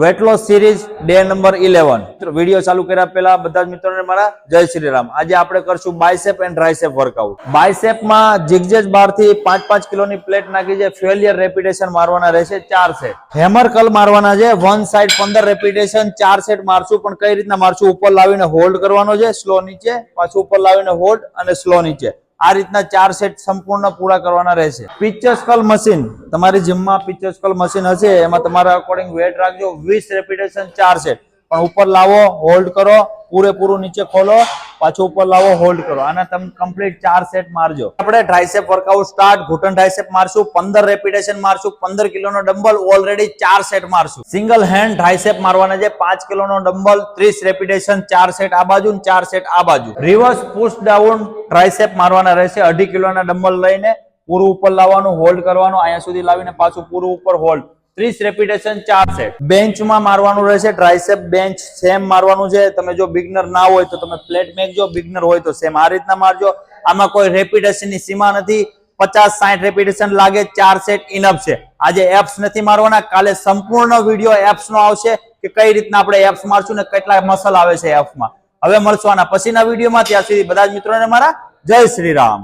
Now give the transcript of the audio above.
Weight loss series day number 11 video ચાલુ કર્યા પહેલા બધા જ મિત્રોને મારા જય શ્રી રામ। આજે આપણે કરશું bicep and tricep workout. બાયસેપમાં zigzag બાર થી 5-5 કિલોની પ્લેટ નાખી છે, ફેલિયર રેપિટેશન મારવાના રહેશે 4 સેટ। હેમર કર્લ મારવાના છે, વન સાઈડ 15 રેપિટેશન 4 સેટ મારશું। પણ કઈ રીતના મારશું? ઉપર લાવીને હોલ્ડ કરવાનો છે, સ્લો નીચે, પાછું ઉપર લાવીને હોલ્ડ અને સ્લો નીચે। આ રીતના 4 સેટ સંપૂર્ણ પૂરા કરવાના રહેશે। પિચર સ્કલ મશીન, તમારી જીમમાં પિચર સ્કલ મશીન હશે, એમાં તમારા અકોર્ડિંગ વેટ રાખજો। 20 રેપિટેશન 4 સેટ, પણ ઉપર લાવો, હોલ્ડ કરો, પૂરેપૂરું નીચે ખોલો, પાછું ઉપર લાવો, હોલ્ડ કરો। આના તમે કમ્પ્લીટ 4 સેટ મારજો। આપણે ટ્રાઇસેપ વર્કઆઉટ સ્ટાર્ટ। ઘૂંટણ ટ્રાઇસેપ મારશું, 15 રેપિટેશન મારશું, 15 કિલોનો ડમ્બલ ઓલરેડી 4 સેટ મારશું। સિંગલ હેન્ડ ટ્રાઇસેપ મારવાના છે, 5 કિલોનો ડમ્બલ 30 રેપિટેશન 4 સેટ આ બાજુ, 4 સેટ આ બાજુ। રિવર્સ પુશ ડાઉન ટ્રાઇસેપ મારવાના રહેશે, 2.5 કિલોના ડમ્બલ લઈને પૂરું ઉપર લાવવાનું, હોલ્ડ કરવાનું, અહીંયા સુધી લાવીને પાછું પૂરું ઉપર હોલ્ડ, 30 રેપિટેશન 4 સેટ। બેન્ચમાં મારવાનું રહેશે, ટ્રાઇસેપ બેન્ચ સેમ મારવાનું છે। તમે જો બિગનર ના હોય તો તમે પ્લેટ મેકજો, બિગનર હોય તો સેમ આ રીતના મારજો। આમાં કોઈ રેપિટેશનની સીમા નથી, 50-60 રેપિટેશન લાગે, 4 સેટ ઇનફ છે। આજે એપ્સ નથી મારવાના, કાલે સંપૂર્ણ વિડીયો એપ્સ નો આવશે કે કઈ રીતના આપણે એપ્સ મારશું ને કેટલા મસલ આવે છે એપ્સમાં। હવે મળશું આના પછીના વિડીયોમાં, ત્યાં સુધી બધા જ મિત્રોને મારા જય શ્રી રામ।